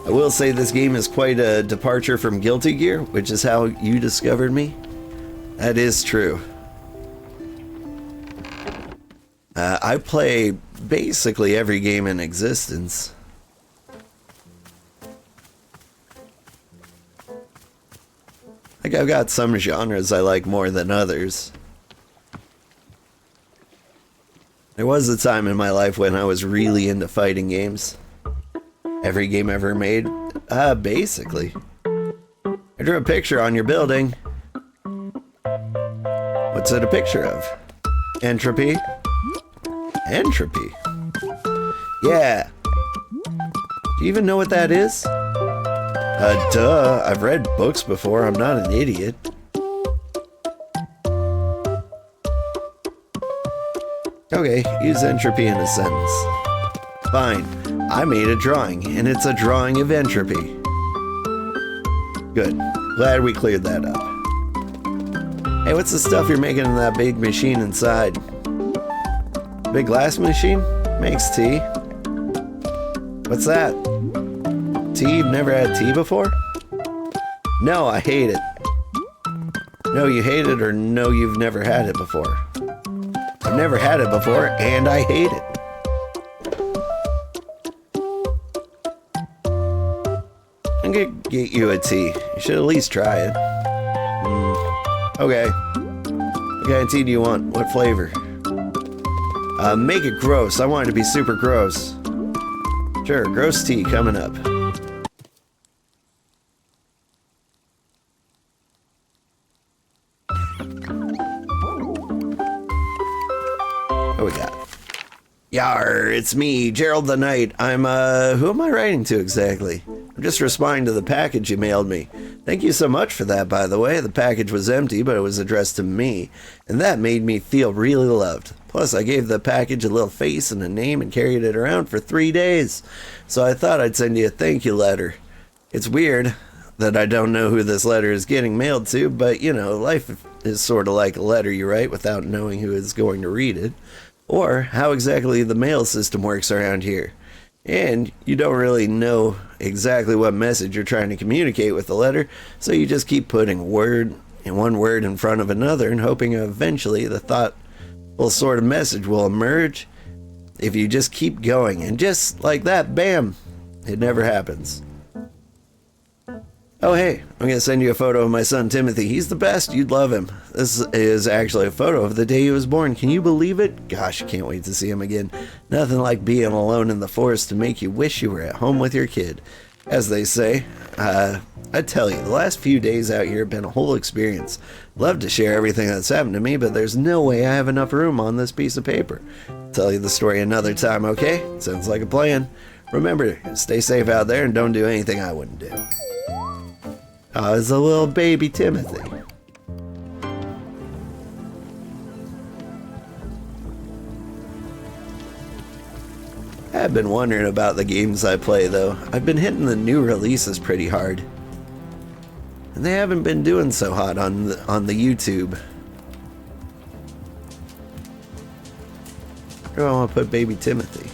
I will say this game is quite a departure from Guilty Gear, which is how you discovered me. That is true. I play basically every game in existence. Like, I've got some genres I like more than others. There was a time in my life when I was really into fighting games. Every game ever made? Basically. I drew a picture on your building. What's it a picture of? Entropy? Entropy? Yeah. Do you even know what that is? Duh. I've read books before. I'm not an idiot. Okay, use entropy in a sentence. Fine. I made a drawing, and it's a drawing of entropy. Good. Glad we cleared that up. Hey, what's the stuff you're making in that big machine inside? Big glass machine? Makes tea. What's that? Tea? You've never had tea before? No, I hate it. No, you hate it, or no, you've never had it before. I've never had it before, and I hate it. I'm gonna get you a tea. You should at least try it. Okay. What kind of tea do you want? What flavor? Make it gross. I want it to be super gross. Sure, gross tea coming up. What we got? Yar, it's me, Gerald the Knight. Who am I writing to exactly? I'm just responding to the package you mailed me. Thank you so much for that, by the way. The package was empty, but it was addressed to me, and that made me feel really loved. Plus, I gave the package a little face and a name and carried it around for 3 days. So I thought I'd send you a thank you letter. It's weird that I don't know who this letter is getting mailed to, but, you know, life is sort of like a letter you write without knowing who is going to read it, or how exactly the mail system works around here. And you don't really know exactly what message you're trying to communicate with the letter, so you just keep putting one word in front of another and hoping eventually the thoughtful sort of message will emerge. If you just keep going, and just like that, bam, it never happens. Oh hey, I'm gonna send you a photo of my son Timothy. He's the best, you'd love him. This is actually a photo of the day he was born. Can you believe it? Gosh, I can't wait to see him again. Nothing like being alone in the forest to make you wish you were at home with your kid. As they say, I tell you, the last few days out here have been a whole experience. Love to share everything that's happened to me, but there's no way I have enough room on this piece of paper. Tell you the story another time, okay? Sounds like a plan. Remember, stay safe out there and don't do anything I wouldn't do. Oh, it's a little baby Timothy. I've been wondering about the games I play, though. I've been hitting the new releases pretty hard, and they haven't been doing so hot on the YouTube. Where do I want to put baby Timothy?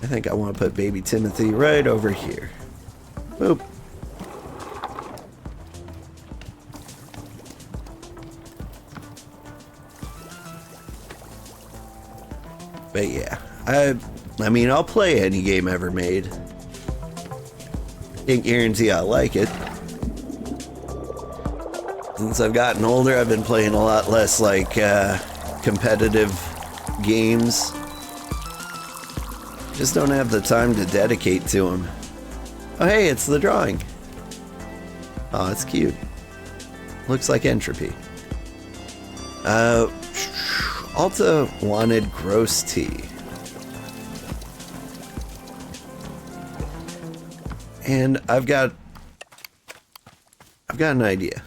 I think I want to put baby Timothy right over here. Boop. But yeah, I mean, I'll play any game ever made. Can't guarantee I'll like it. Since I've gotten older, I've been playing a lot less like competitive games. Just don't have the time to dedicate to them. Oh hey, it's the drawing. Oh, it's cute. Looks like entropy. Alta wanted gross tea. And I've got an idea.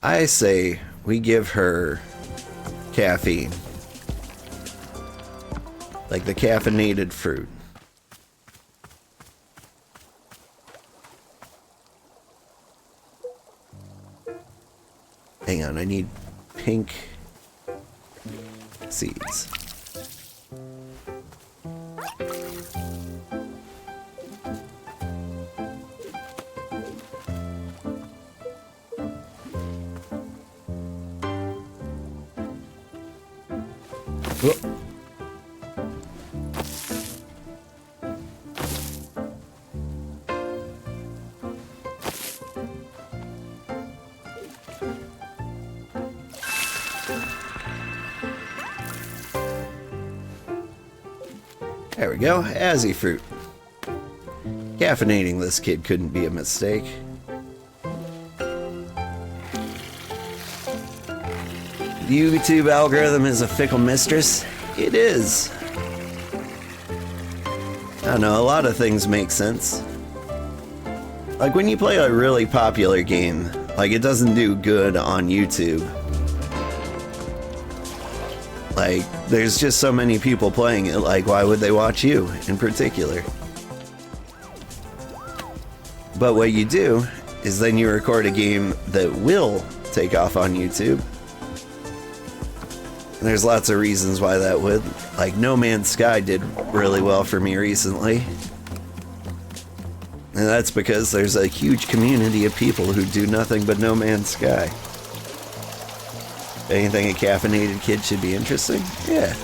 I say we give her caffeine. Like the caffeinated fruit. Hang on, I need pink. seeds. Whoop. There we go, Azzy fruit. Caffeinating this kid couldn't be a mistake. The YouTube algorithm is a fickle mistress. It is. I don't know, a lot of things make sense. Like when you play a really popular game, like it doesn't do good on YouTube. Like, there's just so many people playing it, like, why would they watch you in particular? But what you do is then you record a game that will take off on YouTube. And there's lots of reasons why that would. Like, No Man's Sky did really well for me recently. And that's because there's a huge community of people who do nothing but No Man's Sky. Anything a caffeinated kid should be interesting? Yeah.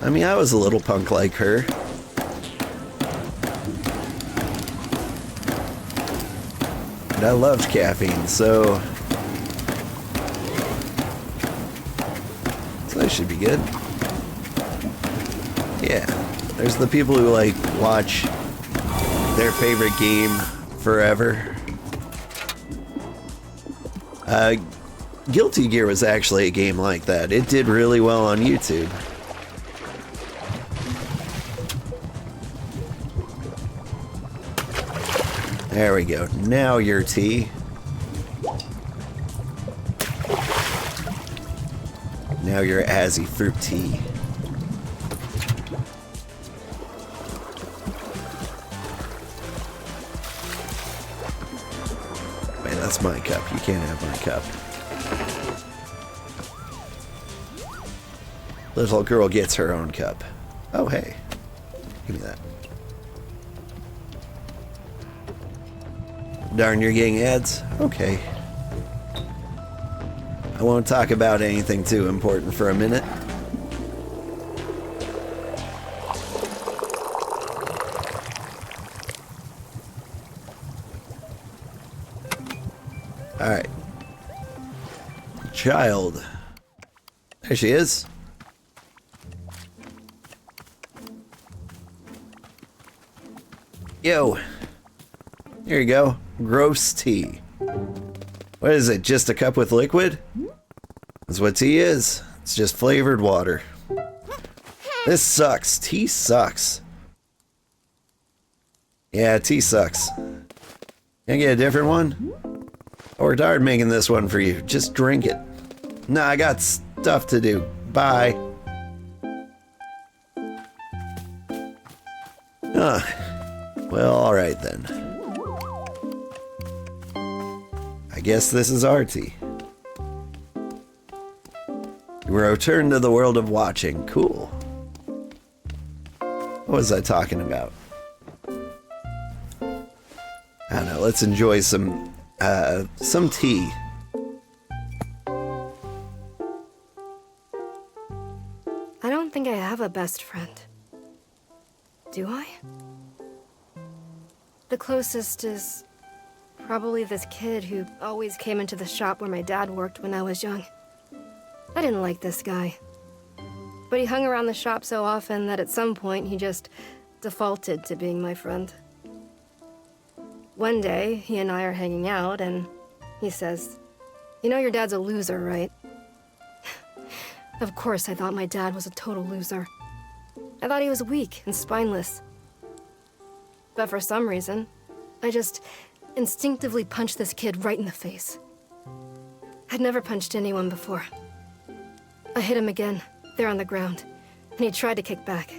I mean, I was a little punk like her. But I loved caffeine, so that should be good. Yeah. There's the people who, like, watch their favorite game forever. Guilty Gear was actually a game like that. It did really well on YouTube. There we go. Now your tea. Now your Azzy fruit tea. Man, that's my cup. You can't have my cup. Little girl gets her own cup. Oh, hey. Give me that. Darn, you're getting ads? Okay. I won't talk about anything too important for a minute. Alright. Child. There she is. Yo, here you go. Gross tea. What is it, just a cup with liquid? That's what tea is. It's just flavored water. This sucks. Tea sucks. Yeah, tea sucks. Can I get a different one? I worked hard making this one for you. Just drink it. Nah, I got stuff to do. Bye. Huh. Well, alright then. I guess this is our tea. We return to the world of watching. Cool. What was I talking about? I don't know. Let's enjoy some tea. I don't think I have a best friend. Do I? The closest is probably this kid who always came into the shop where my dad worked when I was young. I didn't like this guy. But he hung around the shop so often that at some point he just defaulted to being my friend. One day, he and I are hanging out and he says, "You know your dad's a loser, right?" Of course I thought my dad was a total loser. I thought he was weak and spineless. But for some reason, I just instinctively punched this kid right in the face. I'd never punched anyone before. I hit him again, there on the ground, and he tried to kick back.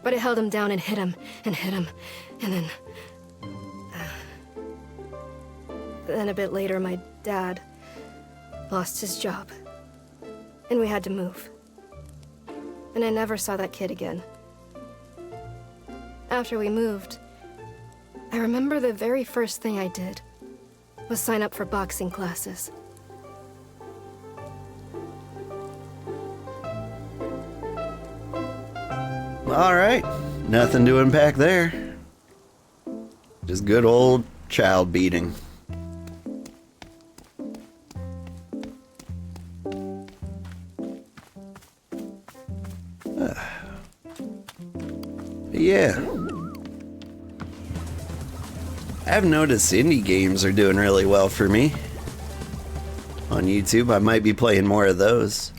But I held him down and hit him, and then... Then a bit later, my dad lost his job, and we had to move. and I never saw that kid again. After we moved, I remember the very first thing I did was sign up for boxing classes. All right, nothing to unpack there. Just good old child beating. Yeah. I've noticed indie games are doing really well for me. On YouTube, I might be playing more of those.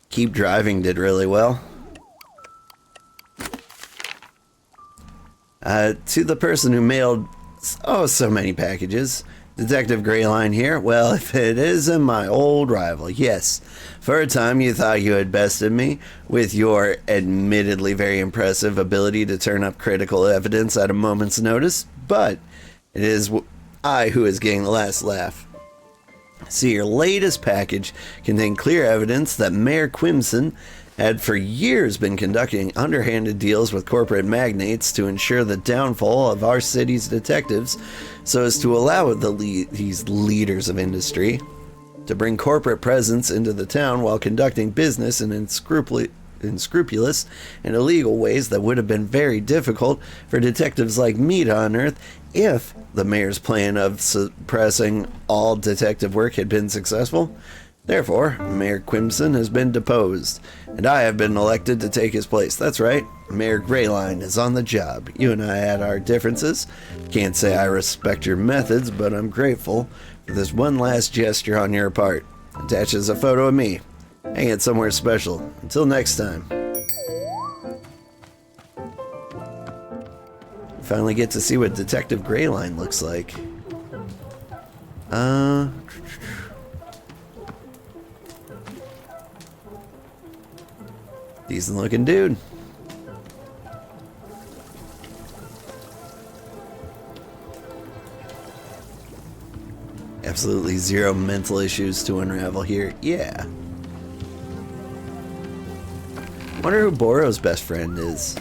Keep Driving did really well. To the person who mailed so many packages, Detective Greyline here. Well, if it isn't my old rival, yes. For a time you thought you had bested me with your admittedly very impressive ability to turn up critical evidence at a moment's notice, but it is I who is getting the last laugh. See, your latest package contained clear evidence that Mayor Quimson had for years been conducting underhanded deals with corporate magnates to ensure the downfall of our city's detectives, so as to allow these leaders of industry to bring corporate presence into the town while conducting business in unscrupulous and illegal ways that would have been very difficult for detectives like me to unearth if the mayor's plan of suppressing all detective work had been successful. Therefore, Mayor Quimson has been deposed, and I have been elected to take his place. That's right, Mayor Greyline is on the job. You and I had our differences. Can't say I respect your methods, but I'm grateful for this one last gesture on your part. Attaches a photo of me. Hang it somewhere special. Until next time. Finally get to see what Detective Greyline looks like. Decent looking dude. Absolutely zero mental issues to unravel here. Yeah. Wonder who Boro's best friend is.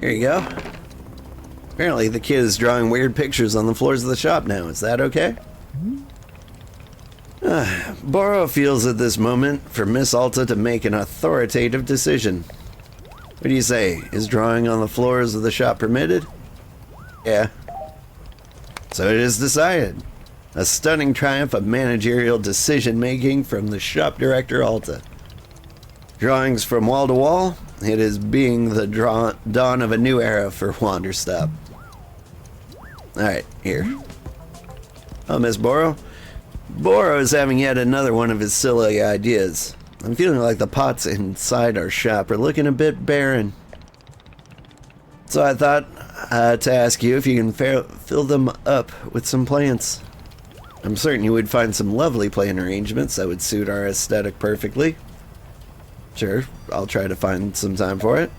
Here you go. Apparently the kid is drawing weird pictures on the floors of the shop now. Is that okay? Boro feels at this moment for Miss Alta to make an authoritative decision. What do you say? Is drawing on the floors of the shop permitted? Yeah. So it is decided. A stunning triumph of managerial decision-making from the shop director Alta. Drawings from wall to wall. It is being the dawn of a new era for Wanderstop. Alright, here. Oh, Miss Boro? Boro is having yet another one of his silly ideas. I'm feeling like the pots inside our shop are looking a bit barren. So I thought to ask you if you can fill them up with some plants. I'm certain you would find some lovely plant arrangements that would suit our aesthetic perfectly. Sure, I'll try to find some time for it.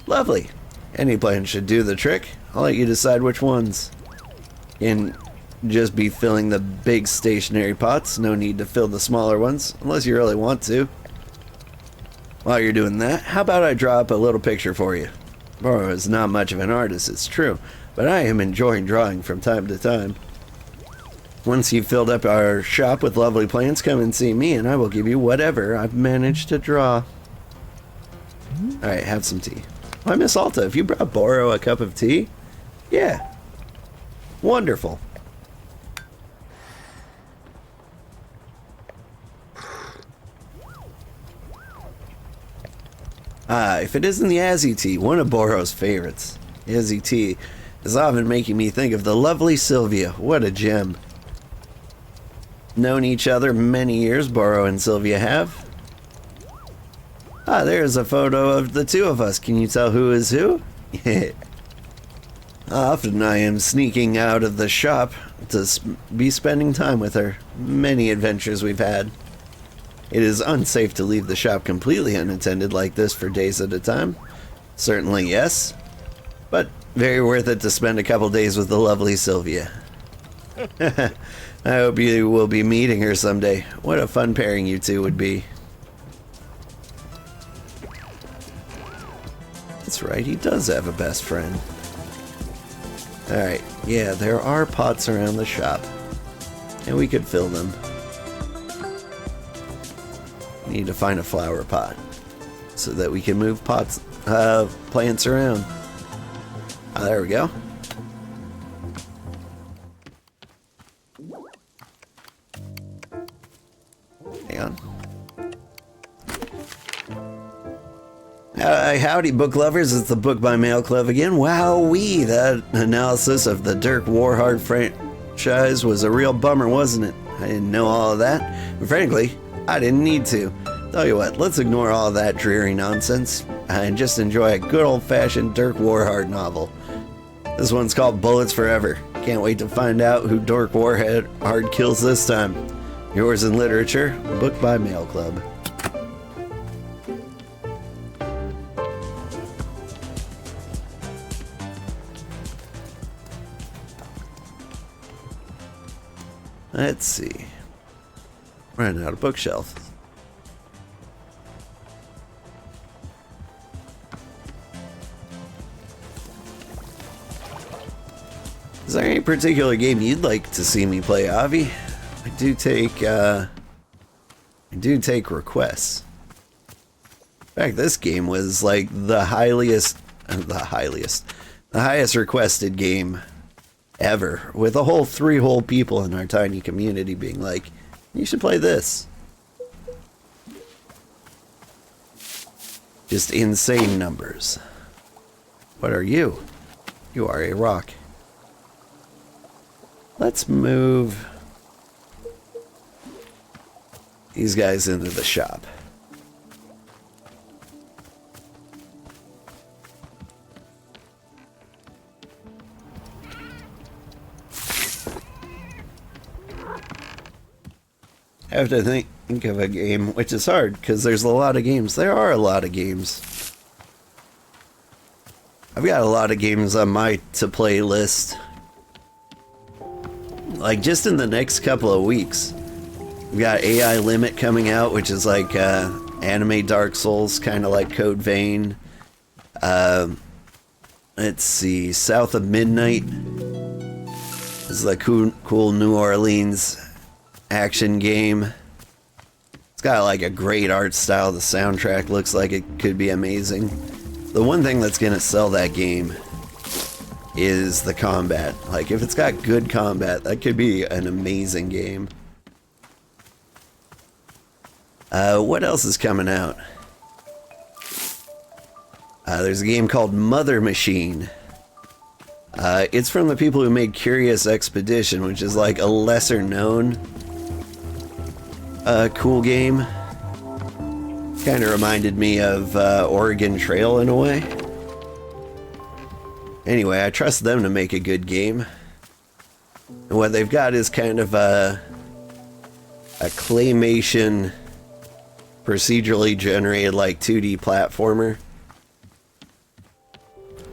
Lovely. Any plant should do the trick. I'll let you decide which ones. And just be filling the big stationary pots. No need to fill the smaller ones, unless you really want to. While you're doing that, how about I draw up a little picture for you? Boro is not much of an artist, it's true, but I am enjoying drawing from time to time. Once you've filled up our shop with lovely plants, come and see me and I will give you whatever I've managed to draw. Alright, have some tea. Why, Miss Alta, have you brought Boro a cup of tea? Yeah. Wonderful. If it isn't the Azzy tea, one of Boro's favorites. Azzy tea is often making me think of the lovely Sylvia. What a gem. Known each other many years, Boro and Sylvia have. There's a photo of the two of us. Can you tell who is who? Often I am sneaking out of the shop to be spending time with her. Many adventures we've had. It is unsafe to leave the shop completely unattended like this for days at a time. Certainly, yes. But very worth it to spend a couple days with the lovely Sylvia. I hope you will be meeting her someday. What a fun pairing you two would be. That's right, he does have a best friend. Alright, yeah, there are pots around the shop. And we could fill them. We need to find a flower pot so that we can move plants around. Oh, there we go. Hang on. Howdy, book lovers. It's the Book by Mail Club again. Wowee, that analysis of the Dirk Warhart franchise was a real bummer, wasn't it? I didn't know all of that. And frankly, I didn't need to. Tell you what, let's ignore all that dreary nonsense and just enjoy a good old-fashioned Dirk Warhart novel. This one's called Bullets Forever. Can't wait to find out who Dirk Warhart kills this time. Yours in literature, Book by Mail Club. Let's see. Running out of bookshelf. Is there any particular game you'd like to see me play, Avi? I do take requests. In fact, this game was like the highest requested game ever, with a whole 3 whole people in our tiny community being like, you should play this. Just insane numbers. What are you? You are a rock. Let's move these guys into the shop. I have to think of a game, which is hard because there's a lot of games. There are a lot of games. I've got a lot of games on my to-play list. Like, just in the next couple of weeks, we got AI Limit coming out, which is like anime Dark Souls, kind of like Code Vein. Let's see, South of Midnight. This is a cool New Orleans action game. It's got like a great art style. The soundtrack looks like it could be amazing. The one thing that's gonna sell that game is the combat. Like, if it's got good combat, that could be an amazing game. What else is coming out? There's a game called Mother Machine. It's from the people who made Curious Expedition, which is like a lesser known cool game. Kind of reminded me of Oregon Trail in a way. Anyway, I trust them to make a good game. And what they've got is kind of a claymation, procedurally generated, like 2D platformer.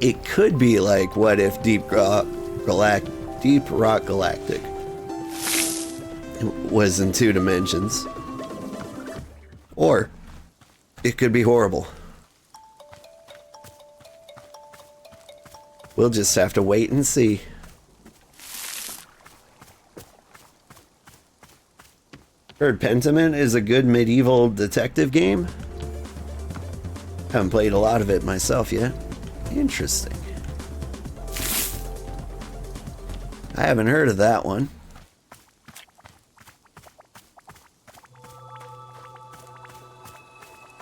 It could be like what if Deep Rock Galactic was in 2 dimensions. Or it could be horrible. We'll just have to wait and see. Heard Pentiment is a good medieval detective game. Haven't played a lot of it myself yet. Interesting. I haven't heard of that one.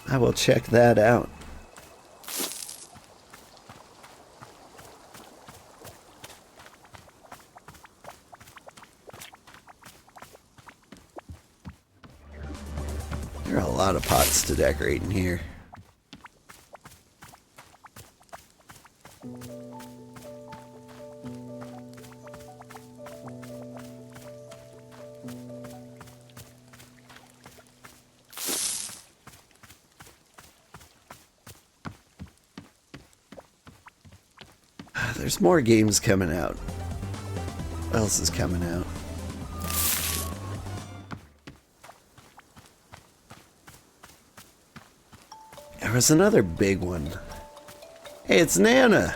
I will check that out. There are a lot of pots to decorate in here. there's more games coming out. What else is coming out? There was another big one. Hey, it's Nana.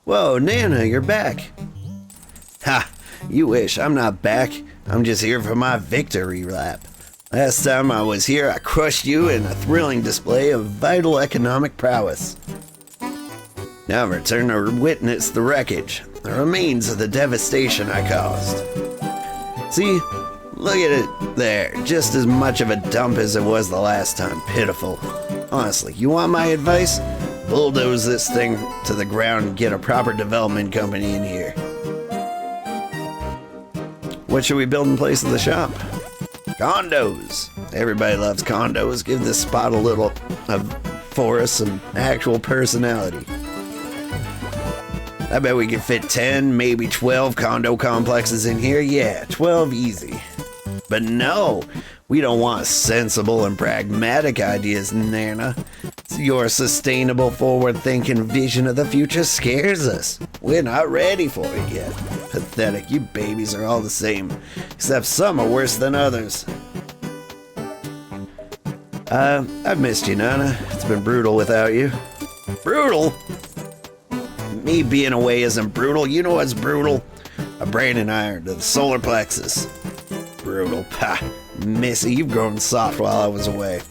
Whoa, Nana, you're back. Ha! You wish. I'm not back. I'm just here for my victory lap. Last time I was here, I crushed you in a thrilling display of vital economic prowess. Now I'm returned to witness the wreckage, the remains of the devastation I caused. See? Look at it there. Just as much of a dump as it was the last time. Pitiful. Honestly, you want my advice? Bulldoze this thing to the ground and get a proper development company in here. What should we build in place of the shop? Condos. Everybody loves condos. Give this spot a little for us some actual personality. I bet we could fit 10, maybe 12 condo complexes in here. Yeah, 12 easy. But no, we don't want sensible and pragmatic ideas, Nana. Your sustainable, forward-thinking vision of the future scares us. We're not ready for it yet. Pathetic, you babies are all the same, except some are worse than others. I've missed you, Nana. It's been brutal without you. Brutal? Me being away isn't brutal. You know what's brutal? A branding iron to the solar plexus. Brutal. Pah. Missy, you've grown soft while I was away.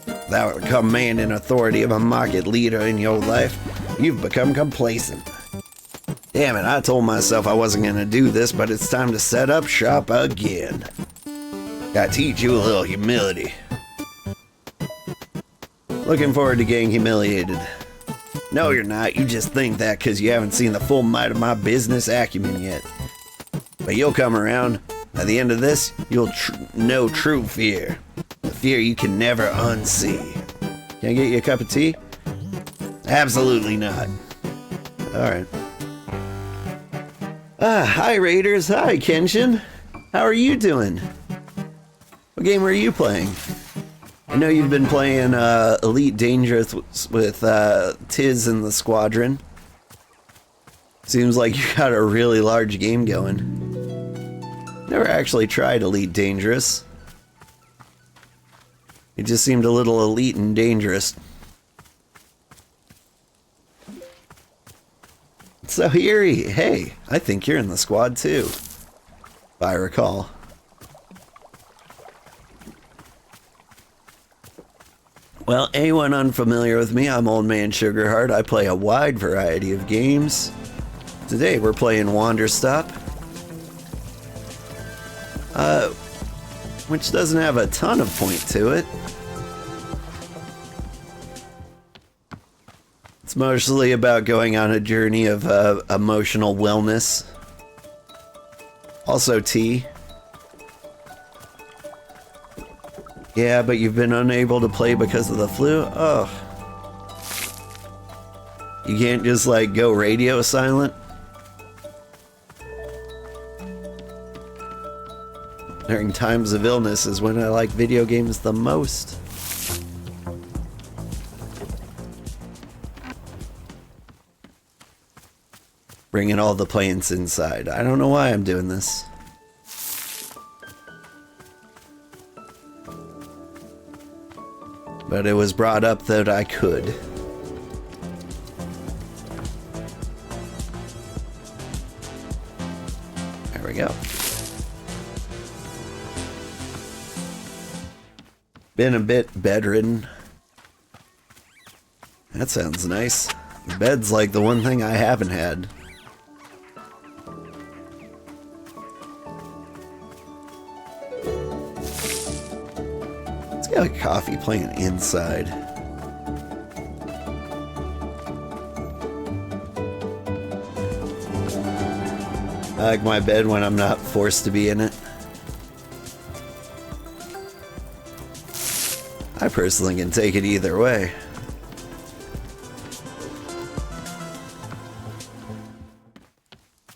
Without commanding authority of a market leader in your life, you've become complacent. Damn it, I told myself I wasn't gonna do this, but it's time to set up shop again. Gotta teach you a little humility. Looking forward to getting humiliated. No, you're not. You just think that because you haven't seen the full might of my business acumen yet. But you'll come around. At the end of this, you'll know true fear. The fear you can never unsee. Can I get you a cup of tea? Absolutely not. Alright. Hi Raiders. Hi Kenshin. How are you doing? What game are you playing? I know you've been playing Elite Dangerous with Tiz and the Squadron. Seems like you got a really large game going. Never actually tried Elite Dangerous. It just seemed a little elite and dangerous. So Eerie, hey, I think you're in the squad too, if I recall. Well, anyone unfamiliar with me, I'm Old Man Sugarheart. I play a wide variety of games. Today we're playing Wanderstop, which doesn't have a ton of point to it. It's mostly about going on a journey of emotional wellness. Also tea. Yeah, but you've been unable to play because of the flu? Oh. You can't just, like, go radio silent? During times of illness is when I like video games the most. Bringing all the plants inside. I don't know why I'm doing this. But it was brought up that I could. There we go. Been a bit bedridden. That sounds nice. The bed's like the one thing I haven't had. It's got a coffee plant inside. I like my bed when I'm not forced to be in it. I personally can take it either way.